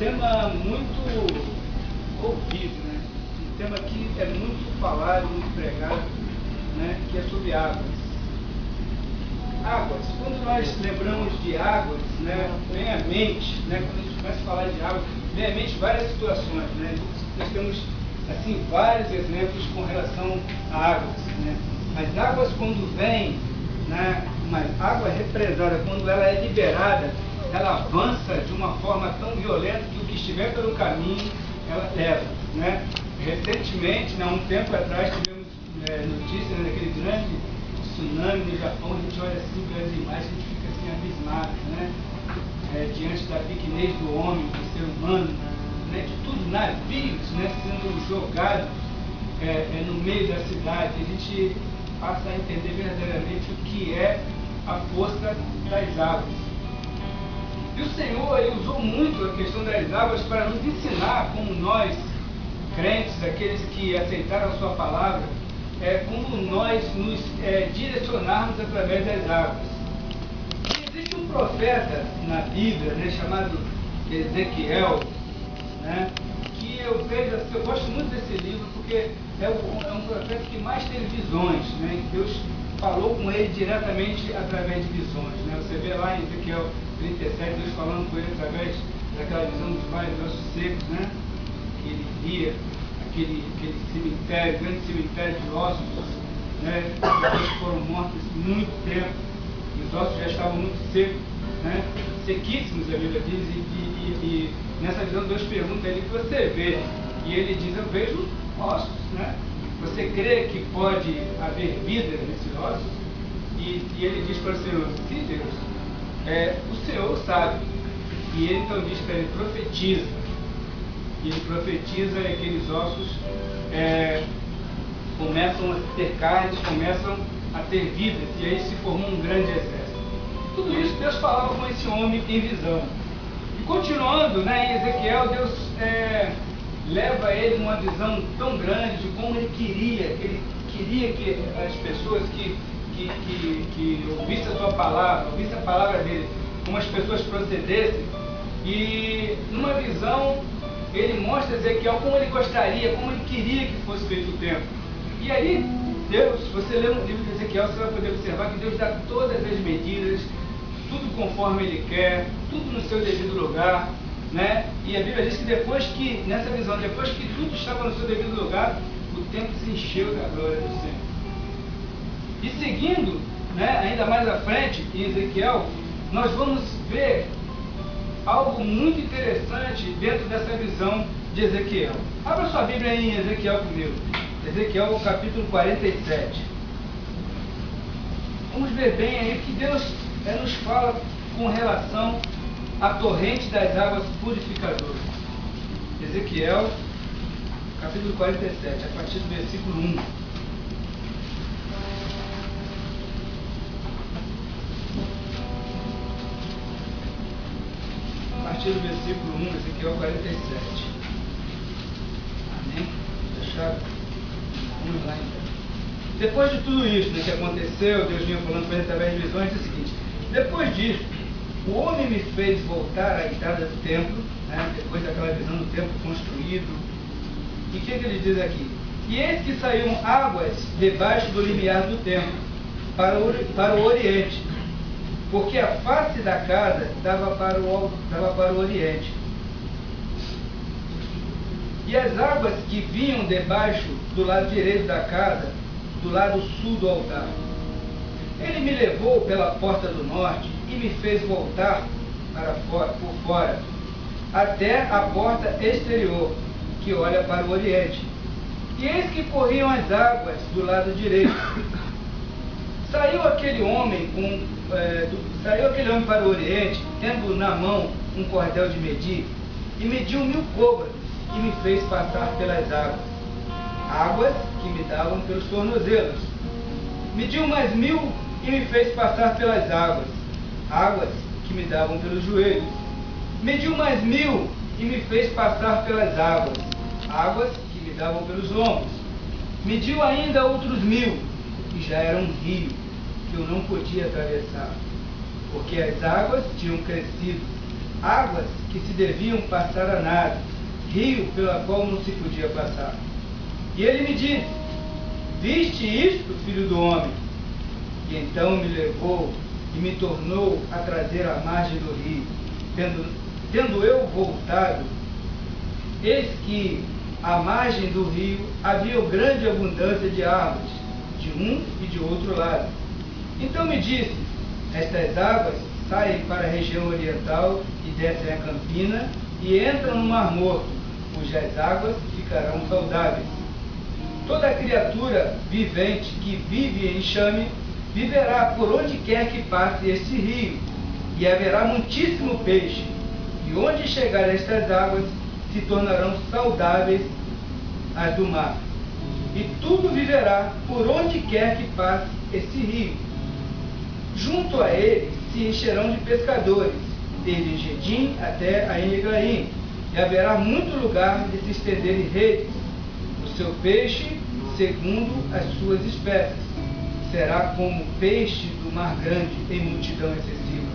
tema muito ouvido, né? Um tema que é muito falado, muito pregado, né? Que é sobre águas. Águas. Quando nós lembramos de águas, né? Vem à mente, né? Quando a gente começa a falar de águas, vem à mente várias situações, né? Nós temos, assim, vários exemplos com relação a águas, né? Mas águas, quando vem, né? Uma água represada, quando ela é liberada, ela avança de uma forma tão violenta que o que estiver pelo caminho, ela leva, né? Recentemente, né, um tempo atrás, tivemos notícias, né, daquele grande tsunami no Japão. A gente olha assim para as imagens, a gente fica assim abismado, né? Diante da pequenez do homem, do ser humano, né? De tudo, navios, né, sendo jogados no meio da cidade. A gente passa a entender verdadeiramente o que é a força das águas. E o Senhor, Ele usou muito a questão das águas para nos ensinar como nós, crentes, aqueles que aceitaram a sua palavra, como nós nos direcionarmos através das águas. E existe um profeta na Bíblia, né, chamado Ezequiel, né, que eu vejo assim, eu gosto muito desse livro porque é um profeta que mais teve visões, né, que Deus falou com ele diretamente através de visões, né? Você vê lá em Ezequiel 37, Deus falando com ele através daquela visão dos vários ossos secos, né? Que ele via aquele cemitério, grande cemitério de ossos, né? Que foram mortos muito tempo, e os ossos já estavam muito secos, né? Sequíssimos, a Bíblia diz, e nessa visão Deus pergunta a ele: o que você vê? E ele diz: eu vejo ossos, né? Você crê que pode haver vida nesses ossos? E ele diz para o Senhor: sim, Deus, o Senhor sabe. E ele então diz para ele: profetiza. E ele profetiza, e aqueles ossos começam a ter carnes, começam a ter vidas, e aí se formou um grande exército. Tudo isso Deus falava com esse homem em visão. E continuando, né, em Ezequiel, Deus leva ele numa visão tão grande de como ele queria que as pessoas que ouvissem a sua palavra, ouvissem a palavra dele, como as pessoas procedessem. E numa visão ele mostra a Ezequiel como ele gostaria, como ele queria que fosse feito o templo. E aí Deus, se você ler no livro de Ezequiel, você vai poder observar que Deus dá todas as medidas, tudo conforme ele quer, tudo no seu devido lugar, né? E a Bíblia diz que depois que, nessa visão, depois que tudo estava no seu devido lugar, o templo se encheu da glória do Senhor. E seguindo, né, ainda mais à frente, em Ezequiel, nós vamos ver algo muito interessante dentro dessa visão de Ezequiel. Abra sua Bíblia em Ezequiel comigo. Ezequiel capítulo 47. Vamos ver bem aí que Deus nos fala com relação à torrente das águas purificadoras. Ezequiel capítulo 47, a partir do versículo 1. A partir do versículo 1, Ezequiel 47. Amém? Fecharam? Vamos lá então. Depois de tudo isso, né, que aconteceu, Deus vinha falando com ele através de visões, é o seguinte: depois disso, o homem me fez voltar à entrada do templo, né, depois daquela visão do templo construído. E o que ele diz aqui? E eis que saíam águas debaixo do limiar do templo, para o oriente, porque a face da casa dava para o oriente. E as águas que vinham debaixo do lado direito da casa, do lado sul do altar. Ele me levou pela porta do norte e me fez voltar por fora, até a porta exterior, que olha para o oriente. E eis que corriam as águas do lado direito. Saiu aquele homem para o oriente, tendo na mão um cordel de medir, e mediu 1000 côvados, e me fez passar pelas águas que me davam pelos tornozelos. Mediu mais 1000 e me fez passar pelas águas que me davam pelos joelhos. Mediu mais 1000 e me fez passar pelas águas que me davam pelos ombros. Mediu ainda outros 1000, e já era um rio que eu não podia atravessar, porque as águas tinham crescido águas que se deviam passar a nado, rio pela qual não se podia passar. E ele me disse: viste isto, filho do homem? E então me levou e me tornou a trazer à margem do rio. Tendo eu voltado, eis que à margem do rio havia grande abundância de árvores, de um e de outro lado. Então me disse: estas águas saem para a região oriental e descem a campina e entram no Mar Morto, cujas águas ficarão saudáveis. Toda criatura vivente que vive em enxame viverá por onde quer que passe este rio, e haverá muitíssimo peixe, e onde chegar estas águas se tornarão saudáveis as do mar. E tudo viverá por onde quer que passe esse rio. Junto a ele se encherão de pescadores, desde Gedim até a Eneglaim, e haverá muito lugar de se estenderem redes. O seu peixe, segundo as suas espécies, será como peixe do mar grande em multidão excessiva.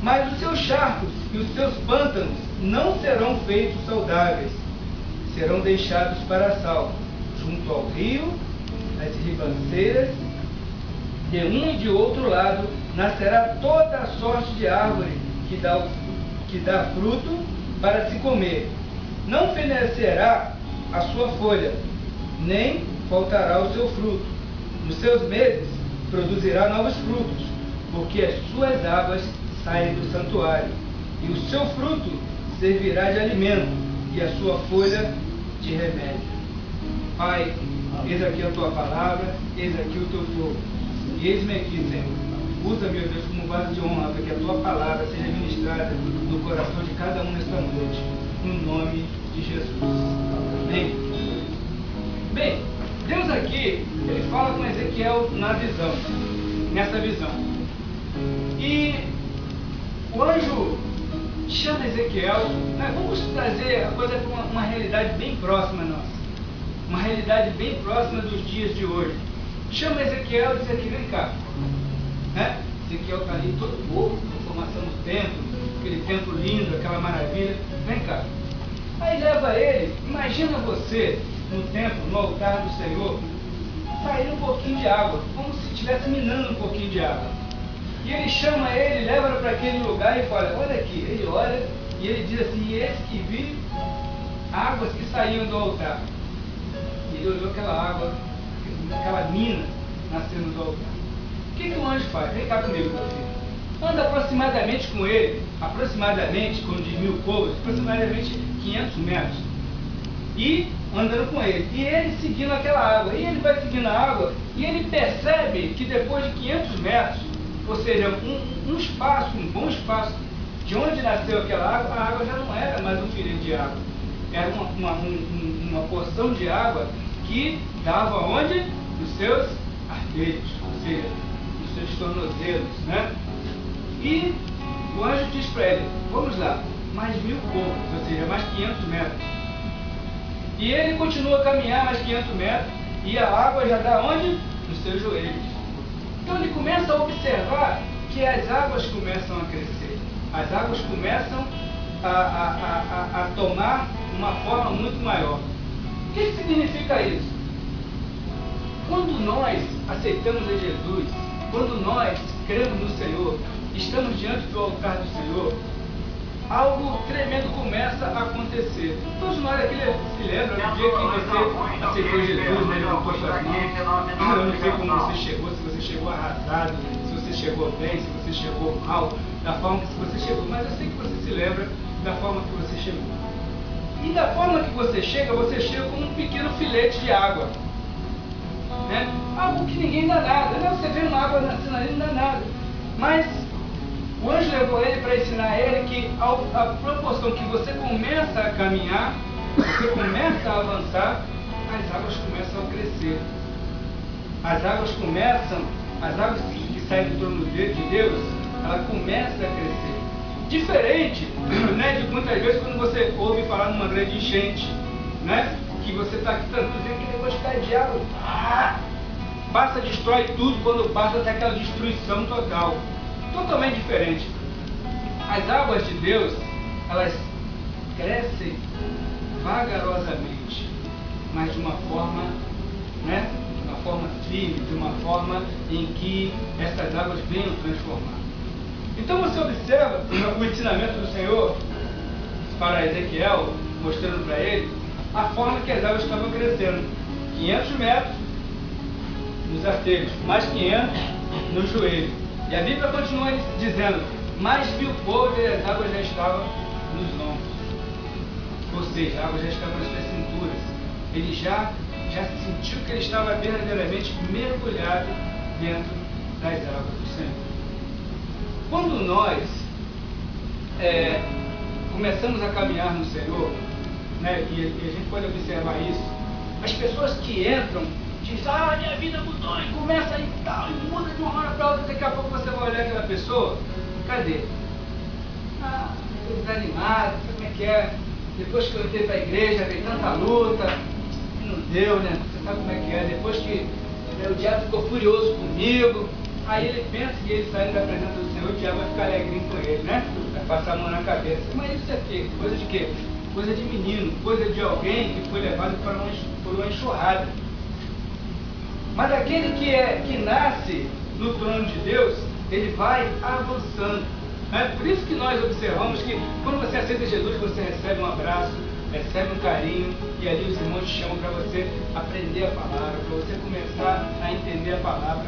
Mas os seus charcos e os seus pântanos não serão feitos saudáveis, serão deixados para sal, junto ao rio, as ribanceiras, de um e de outro lado nascerá toda a sorte de árvore que dá fruto para se comer. Não fenecerá a sua folha, nem faltará o seu fruto. Nos seus meses produzirá novos frutos, porque as suas águas saem do santuário, e o seu fruto servirá de alimento, e a sua folha de remédio. Pai, eis aqui a tua palavra, eis aqui o teu povo. E eis-me aqui, Senhor. Usa, meu Deus, como vaso de honra, para que a tua palavra seja ministrada no coração de cada um nesta noite. No nome de Jesus. Amém. Bem, Deus aqui, ele fala com Ezequiel na visão, nessa visão. E o anjo chama Ezequiel, né? Vamos trazer a coisa para uma realidade bem próxima nossa. Uma realidade bem próxima dos dias de hoje. Chama Ezequiel e diz aqui: vem cá. Né? Ezequiel está ali todo novo, com formação do templo, aquele templo lindo, aquela maravilha. Vem cá. Aí leva ele, imagina você no templo, no altar do Senhor, sair um pouquinho de água, como se estivesse minando um pouquinho de água. E ele chama ele, leva para aquele lugar e fala: olha aqui. Ele olha e ele diz assim: eis que vi águas que saíam do altar. E ele olhou aquela água, aquela mina nascendo do altar. O que o anjo faz? Vem cá comigo, meu filho. Anda aproximadamente com ele, aproximadamente, quando diz 1000 côvados, aproximadamente 500 metros. E andando com ele. E ele seguindo aquela água. E ele vai seguindo a água e ele percebe que depois de 500 metros, ou seja, um espaço, um bom espaço, de onde nasceu aquela água, a água já não era mais um filho de água. Era uma porção de água que dava onde? Nos seus artelhos, ou seja, nos seus tornozelos, né? E o anjo diz para ele: vamos lá, mais 1000 côvados, ou seja, mais 500 metros. E ele continua a caminhar mais 500 metros e a água já dá onde? Nos seus joelhos. Então ele começa a observar que as águas começam a crescer. As águas começam a tomar uma forma muito maior. O que significa isso? Quando nós aceitamos a Jesus, quando nós cremos no Senhor, estamos diante do altar do Senhor, algo tremendo começa a acontecer. Todos nós aqui se lembram do dia que você aceitou Jesus, né? Levantou suas mãos. Eu não sei como você chegou, se você chegou arrasado, se você chegou bem, se você chegou mal, da forma que você chegou. Mas eu sei que você se lembra da forma que você chegou. E da forma que você chega como um pequeno filete de água. Né? Algo que ninguém dá nada. Né? Você vê uma água nascendo ali, não dá nada. Mas o anjo levou ele para ensinar ele que a proporção que você começa a caminhar, você começa a avançar, as águas começam a crescer. As águas que saem do trono de Deus, ela começa a crescer. Diferente, né, de muitas vezes quando você ouve falar numa grande enchente, né, que você está aqui tranquilo, vem aquele negócio cai de água, passa, destrói tudo, quando passa até aquela destruição total. Totalmente diferente. as águas de Deus, elas crescem vagarosamente, mas de uma forma, né? De uma forma firme, de uma forma em que essas águas venham transformar. Então você observa o ensinamento do Senhor para Ezequiel, mostrando para ele a forma que as águas estavam crescendo. 500 metros nos artelhos, mais 500 no joelho. E a Bíblia continua dizendo, mais que o povo, as águas já estavam nos ombros. Ou seja, a água já estava nas suas cinturas. Ele já sentiu que ele estava verdadeiramente mergulhado dentro das águas do Senhor. Quando nós começamos a caminhar no Senhor, né, e a gente pode observar isso, as pessoas que entram dizem, minha vida mudou, e começa aí e tal, e muda de uma hora para outra, daqui a pouco você vai olhar aquela pessoa, cadê? Desanimado, sabe como é que é? Depois que eu entrei para a igreja, veio tanta luta, não deu, né? Você sabe como é que é? Depois que o diabo ficou furioso comigo, aí ele pensa que ele saindo da presença do Senhor, o diabo vai ficar alegrinho com ele, né? Vai passar a mão na cabeça. Mas isso é quê? Coisa de quê? Coisa de menino, coisa de alguém que foi levado por uma enxurrada. Mas aquele que nasce no trono de Deus, ele vai avançando. Por isso que nós observamos que quando você aceita Jesus, você recebe um abraço, recebe um carinho, e ali os irmãos te chamam para você aprender a palavra, para você começar a entender a palavra,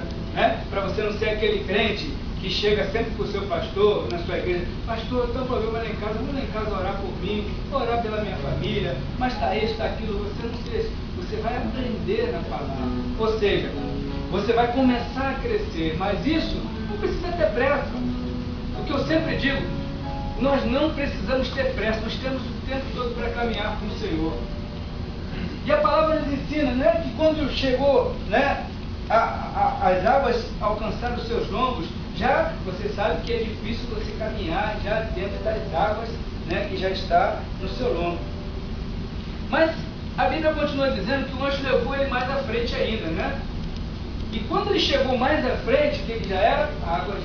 para você não ser aquele crente que chega sempre para o seu pastor, na sua igreja, pastor, eu tenho um problema lá em casa, vou lá em casa orar por mim, orar pela minha família, mas está isso, está aquilo, você não sei, você vai aprender na palavra, ou seja, você vai começar a crescer, mas isso não precisa ter pressa. O que eu sempre digo, nós não precisamos ter pressa, nós temos o tempo todo para caminhar com o Senhor. E a palavra nos ensina, que quando chegou, as águas alcançaram os seus lombos, já você sabe que é difícil você caminhar já dentro das águas, que já está no seu lombo. Mas a Bíblia continua dizendo que o anjo levou ele mais à frente ainda, E quando ele chegou mais à frente, o que ele já era? A água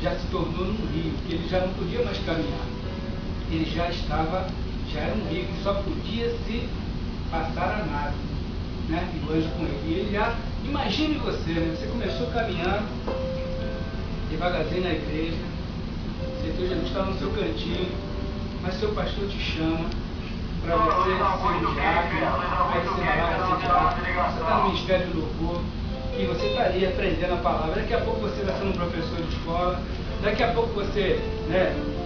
já se tornou num rio, que ele já não podia mais caminhar. Ele já era um rio, que só podia se passar a nado, E o anjo com ele. E ele já, imagine você, você começou caminhando devagarzinho na igreja, você já está no seu cantinho, mas seu pastor te chama para você ser um diácono, aí você vai lá ser diácono, você está no ministério de louvor, e você está ali aprendendo a palavra. Daqui a pouco você está sendo um professor de escola, daqui a pouco você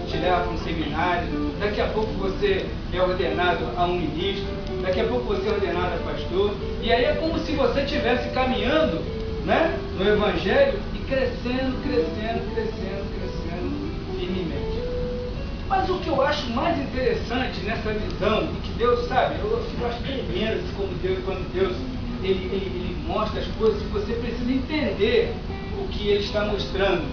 te leva para um seminário, daqui a pouco você é ordenado a um ministro, daqui a pouco você é ordenado a pastor, e aí é como se você estivesse caminhando no Evangelho e crescendo firmemente. Mas o que eu acho mais interessante nessa visão, e que Deus sabe, eu acho tremendo quando Deus ele mostra as coisas, que você precisa entender o que ele está mostrando,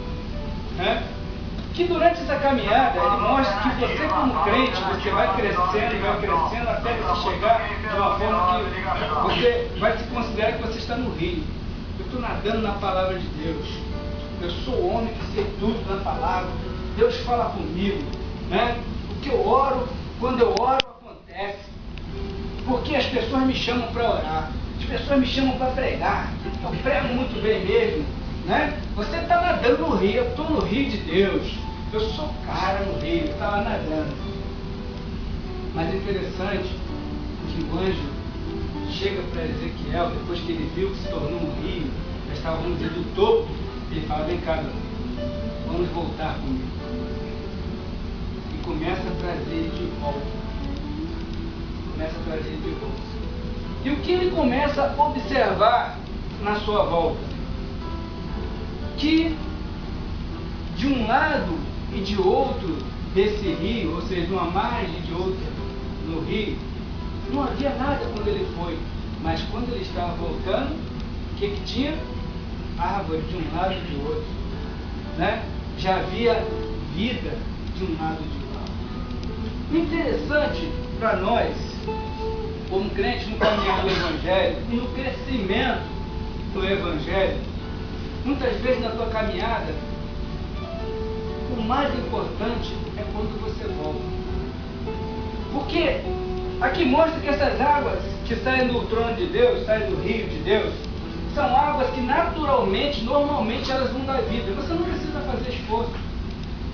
que durante essa caminhada ele mostra que você como crente, você vai crescendo até você chegar de uma forma que você vai se considerar que você está no rio. Eu estou nadando na palavra de Deus, eu sou o homem que sei tudo na palavra, Deus fala comigo, o que eu oro, quando eu oro acontece, porque as pessoas me chamam para orar, as pessoas me chamam para pregar, eu prego muito bem mesmo, Você está nadando no rio, eu estou no rio de Deus, eu sou cara no rio, eu estava nadando. Mas é interessante que o anjo chega para Ezequiel, depois que ele viu que se tornou um rio, já estava, vamos dizer, do topo, ele fala, vem cá, vamos voltar comigo. E começa a trazer ele de volta. E o que ele começa a observar na sua volta? Que de um lado e de outro desse rio, ou seja, de uma margem e de outra no rio, não havia nada quando ele foi, mas quando ele estava voltando, o que tinha? Árvore de um lado e de outro, Já havia vida de um lado e de outro. O interessante para nós, como crentes no caminhar do Evangelho e no crescimento do Evangelho, muitas vezes na tua caminhada, o mais importante é quando você volta. Porque aqui mostra que essas águas que saem do trono de Deus, saem do rio de Deus, são águas que naturalmente, normalmente elas vão dar vida. Você não precisa fazer esforço.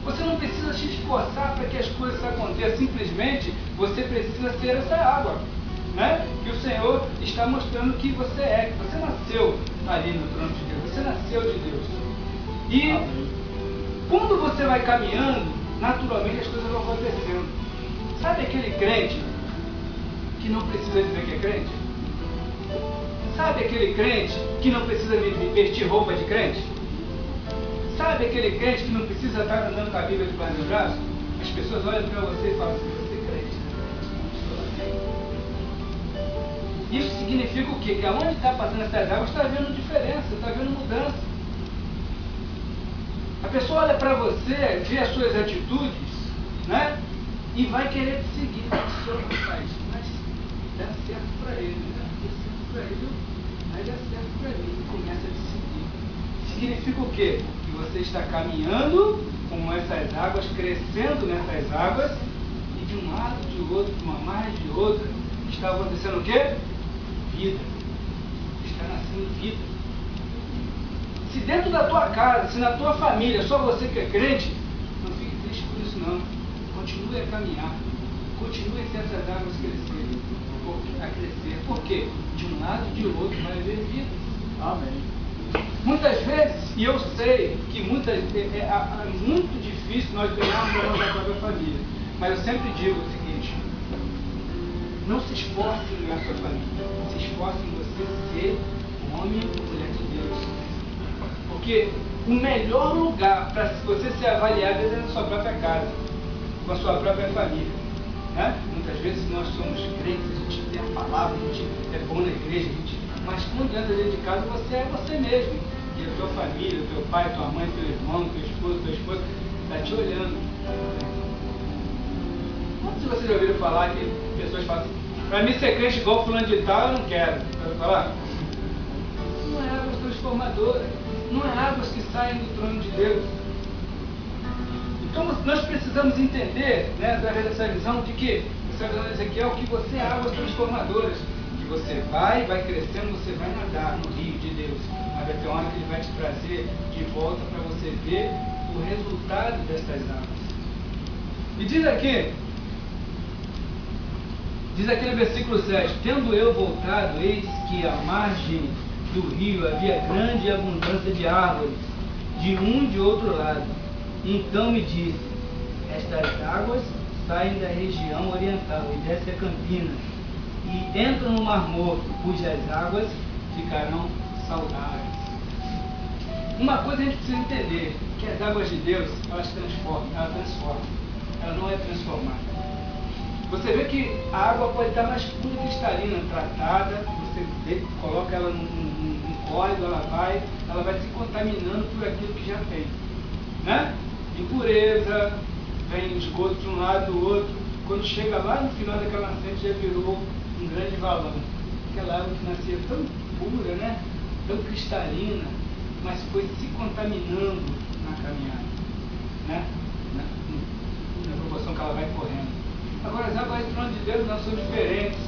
Você não precisa se esforçar para que as coisas aconteçam. Simplesmente você precisa ser essa água, né? Que o Senhor está mostrando que você é, que você nasceu ali no trono de Deus. Você nasceu de Deus. E quando você vai caminhando, naturalmente as coisas vão acontecendo. Sabe aquele crente que não precisa dizer que é crente? Sabe aquele crente que não precisa vestir roupa de crente? Sabe aquele crente que não precisa estar andando com a Bíblia debaixo do braço? As pessoas olham para você e falam assim: você é crente, né? Isso significa o quê? Que aonde está passando essas águas está havendo diferença, está havendo mudança. A pessoa olha para você, vê as suas atitudes, né? E vai querer te seguir. O senhor faz, mas dá certo para ele, né? Dá certo para ele, mas dá certo para ele. E começa a te seguir. Significa o quê? Que você está caminhando com essas águas, crescendo nessas águas, e de um lado, de outro, de uma margem, de outra, está acontecendo o quê? Vida. Está nascendo vida. Se dentro da tua casa, se na tua família, só você que é crente, não fique triste por isso não. Continue a caminhar. Continue a ser essas águas a crescer. Por quê? De um lado e de outro vai haver vida. Amém. Muitas vezes, e eu sei que é muito difícil nós ganharmos a nossa própria família, mas eu sempre digo o seguinte: não se esforce em ganhar a sua família, se esforce em você ser homem ou mulher de Deus. Porque o melhor lugar para você ser avaliado é na sua própria casa, com a sua própria família. Né? Muitas vezes nós somos crentes, a gente tem a palavra, a gente é bom na igreja, mas quando anda dentro de casa, você é você mesmo. E a tua família, teu pai, tua mãe, teu irmão, teu esposo, tua esposa, está te olhando. Quantos de vocês já ouviram falar que pessoas falam assim: para mim ser crente igual fulano de tal, eu não quero. Vai falar? Não é águas transformadoras, não é águas que saem do trono de Deus. Então nós precisamos entender, né, através dessa visão de que, essa visão de Ezequiel, que você é águas transformadoras. Você vai crescendo, você vai nadar no rio de Deus, mas vai ter uma hora que Ele vai te trazer de volta para você ver o resultado destas águas. E diz aqui no versículo 7: tendo eu voltado, eis que à margem do rio havia grande abundância de árvores, de um e de outro lado. Então me disse: estas águas saem da região oriental e descem a Campina, e entram no Mar Morto, cujas águas ficarão saudáveis. Uma coisa a gente precisa entender, que as águas de Deus, elas transformam, ela não é transformada. Você vê que a água pode estar mais pura e cristalina, tratada, você coloca ela num córrego, ela vai se contaminando por aquilo que já tem, né? Impureza, vem esgoto de um lado do outro, quando chega lá no final daquela nascente já virou um grande valão. Aquela água que nascia tão pura, né? Tão cristalina, mas foi se contaminando na caminhada, né? Na proporção que ela vai correndo. Agora as águas do trono de Deus não são diferentes,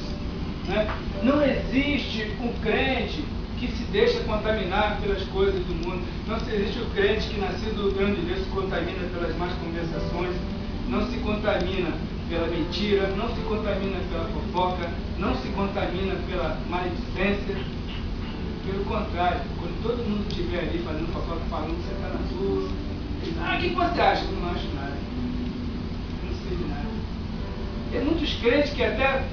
né? Não existe um crente que se deixa contaminar pelas coisas do mundo. Não existe o crente que nascido do trono de Deus se contamina pelas más conversações, não se contamina pela mentira, não se contamina pela fofoca, não se contamina pela maledicência. Pelo contrário, quando todo mundo estiver ali fazendo fofoca, falando que você está na sua, o que você acha? Eu não acho nada. Eu não sei de nada. Tem muitos crentes que até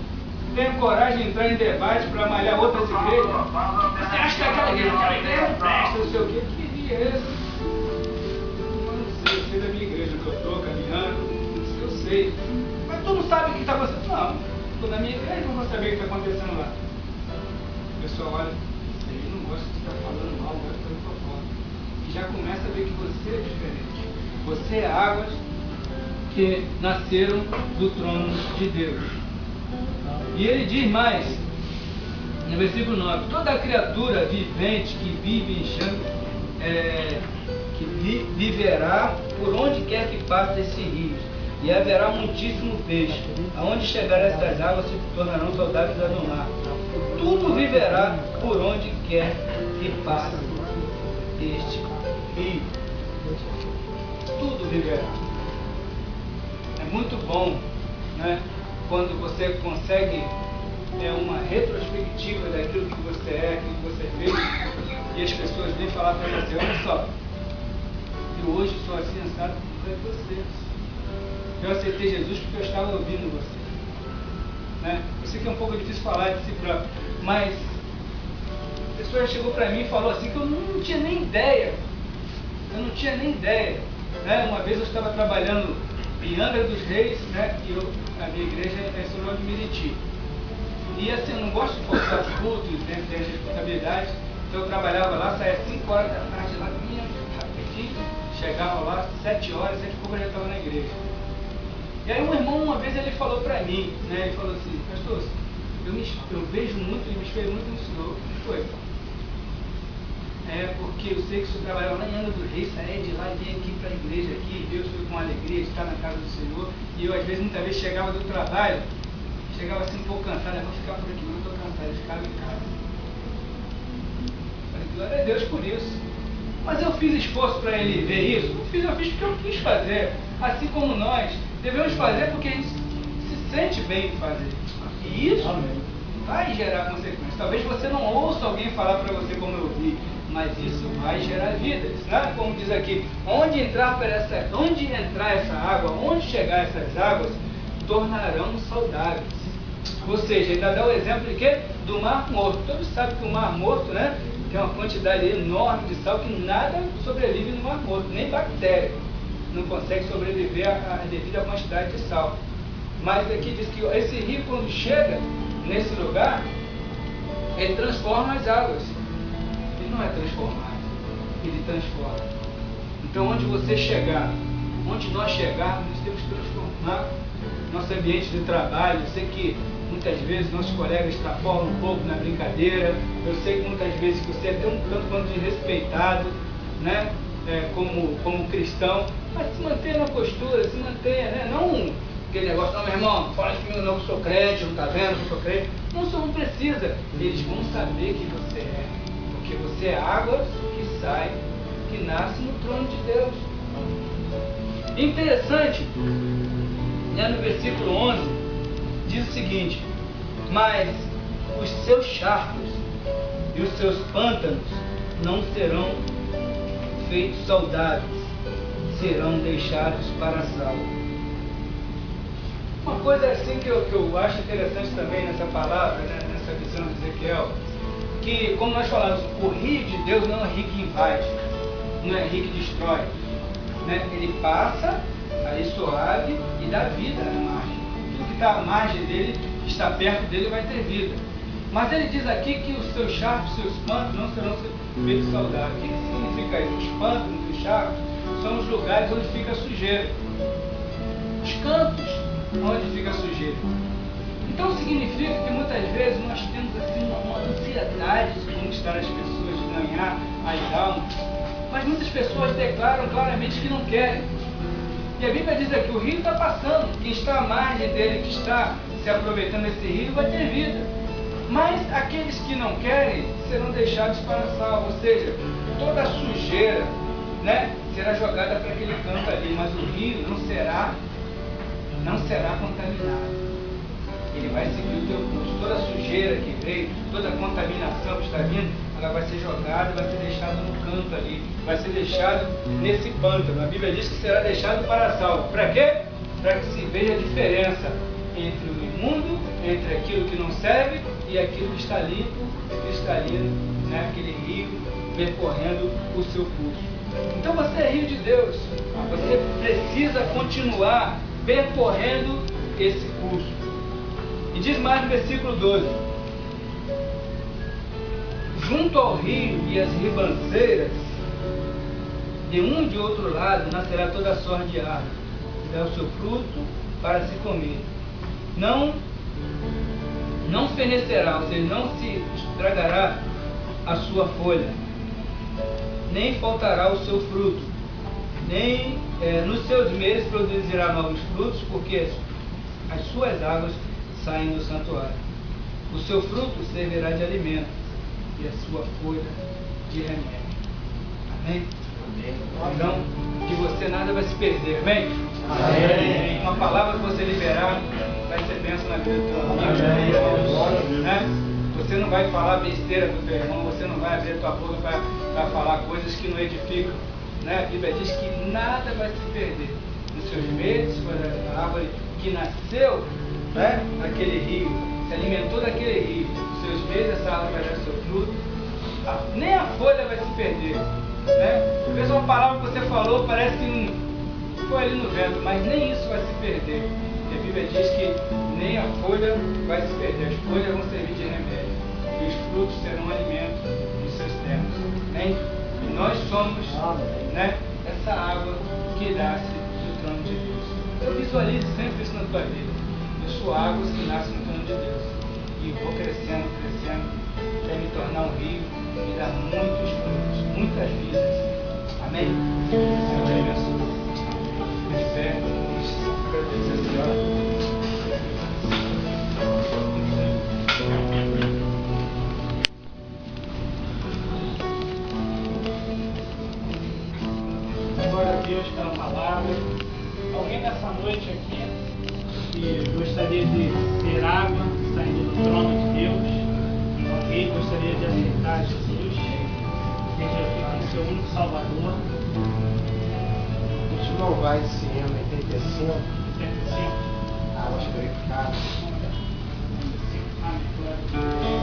têm coragem de entrar em debate para malhar outras igrejas. Você acha que aquela igreja não presta, não sei o quê? Que dia é esse? Eu não sei, eu sei da minha igreja que eu estou caminhando, eu sei. Mas tu não sabe o que está acontecendo? Não, estou na minha igreja, não vou saber o que está acontecendo lá. O pessoal olha, ele não gosta de estar falando mal, gosta de fazer fofoca. E já começa a ver que você é diferente. Você é águas que nasceram do trono de Deus. E ele diz mais, no versículo 9: toda criatura vivente que vive em chão, que viverá por onde quer que passe esse rio, e haverá muitíssimo peixe. Aonde chegar estas águas se tornarão saudáveis a do mar. Tudo viverá por onde quer que passe este rio. Tudo viverá. É muito bom, né, quando você consegue uma retrospectiva daquilo que você é, aquilo que você fez, e as pessoas vêm falar para você: olha só, eu hoje sou assim assado por você. Eu aceitei Jesus porque eu estava ouvindo você. Né? Eu sei que é um pouco difícil falar de si próprio, mas a pessoa chegou para mim e falou assim que eu não tinha nem ideia. Eu não tinha nem ideia. Né? Uma vez eu estava trabalhando em Angra dos Reis, né? E a minha igreja é em São João de Meriti. E assim, eu não gosto de faltar os cultos dentro das responsabilidades. Então eu trabalhava lá, saía 5 horas da tarde lá, vinha rapidinho, chegava lá 7 horas, 7 e pouco eu já estava na igreja. E aí um irmão, uma vez, ele falou para mim, né? Ele falou assim: pastor, eu vejo muito, eu me espelho muito no senhor. O que foi? Porque eu sei que o senhor trabalhava lá em Angra dos Reis, saía de lá e vinha aqui para a igreja aqui, Deus foi com alegria de estar na casa do Senhor. E eu, às vezes, muitas vezes chegava do trabalho, chegava assim um pouco cansado: eu vou ficar por aqui, não estou cansado, eu ficava em casa. Falei: glória a Deus por isso. Mas eu fiz esforço para ele ver isso? Não fiz, eu fiz porque eu quis fazer. Assim como nós devemos fazer porque a gente se sente bem em fazer. E isso vai gerar consequências. Talvez você não ouça alguém falar para você como eu ouvi, mas isso vai gerar vida. Né? Como diz aqui, onde entrar essa água, onde chegar essas águas, tornarão saudáveis. Ou seja, ele dá o exemplo de quê? Do Mar Morto. Todos sabem que o Mar Morto, né, tem uma quantidade enorme de sal, que nada sobrevive no Mar Morto, nem bactéria não consegue sobreviver à devida quantidade de sal. Mas aqui diz que esse rio, quando chega nesse lugar, ele transforma as águas. Ele não é transformado, ele transforma. Então, onde você chegar, onde nós chegarmos, nós temos que transformar nosso ambiente de trabalho. Eu sei que muitas vezes nossos colegas extrapolam um pouco na brincadeira. Eu sei que muitas vezes você é um tanto quanto desrespeitado, né? Como cristão, mas se mantenha na postura, se mantenha, né? Não aquele negócio: não, meu irmão, fala de mim, não, eu sou crente, não está vendo, eu sou crente. Não precisa. Eles vão saber que você é, porque você é água que sai, que nasce no trono de Deus. Interessante, né, no versículo 11, diz o seguinte: mas os seus charcos e os seus pântanos não serão feitos saudáveis, serão deixados para sal. Uma coisa assim que eu acho interessante também nessa palavra, né, nessa visão de Ezequiel, que, como nós falamos, o rio de Deus não é rio que invade, não é rio que destrói, né? Ele passa ali suave e dá vida na margem. Tudo que está à margem dele, que está perto dele, vai ter vida. Mas ele diz aqui que os seus charcos, seus pântanos não serão feitos saudáveis. O que significa isso? Os pântanos e os charcos são os lugares onde fica a sujeira. Os cantos onde fica a sujeira. Então significa que muitas vezes nós temos assim uma ansiedade de conquistar as pessoas, de ganhar as almas. Mas muitas pessoas declaram claramente que não querem. E a Bíblia diz aqui: o rio está passando. Quem está à margem dele, que está se aproveitando desse rio, vai ter vida. Mas aqueles que não querem serão deixados para sal, ou seja, toda a sujeira, né, será jogada para aquele canto ali, mas o rio não será contaminado. Ele vai seguir o teu curso. Toda a sujeira que veio, toda a contaminação que está vindo, ela vai ser jogada, vai ser deixada no canto ali, vai ser deixado nesse pântano. A Bíblia diz que será deixado para sal. Para quê? Para que se veja a diferença entre o imundo, entre aquilo que não serve e aquilo que está limpo e cristalino, né? Aquele rio percorrendo o seu curso. Então você é rio de Deus, você precisa continuar percorrendo esse curso. E diz mais no versículo 12: junto ao rio e as ribanceiras, de um e de outro lado, nascerá toda a sorte de árvore, que dá o seu fruto para se comer. Não fenecerá, ou seja, não se estragará a sua folha, nem faltará o seu fruto, nem nos seus meses produzirá novos frutos, porque as suas águas saem do santuário. O seu fruto servirá de alimento e a sua folha de remédio. Amém? Então, de você nada vai se perder, amém? Amém. Uma palavra que você liberar vai ser bênção na vida do teu amigo. Né? Você não vai falar besteira do teu irmão, você não vai abrir a tua boca para falar coisas que não edificam. Né? A Bíblia diz que nada vai se perder. Nos seus meses foi a árvore que nasceu, né, naquele rio, se alimentou daquele rio. Nos seus meses essa árvore vai dar seu fruto. Nem a folha vai se perder. Né? Às vezes uma palavra que você falou parece foi ali no vento, mas nem isso vai se perder. E a Bíblia diz que nem a folha vai se perder, as folhas vão servir de remédio e os frutos serão alimento dos seus tempos. Amém? E nós somos, né, essa água que nasce do trono de Deus. Eu visualizo sempre isso na tua vida. Eu sou água que nasce no trono de Deus. E vou crescendo, até me tornar um rio e dar muitos frutos, muitas vidas. Amém? Senhor te abençoe. De pé, vamos agradecer a Senhora. Glória a Deus pela palavra. Alguém nessa noite aqui que gostaria de ter água saindo do trono de Deus? Alguém gostaria de aceitar Jesus? Seja seu único Salvador? A gente não vai esse ano 85. Águas Águas purificadas. Amém.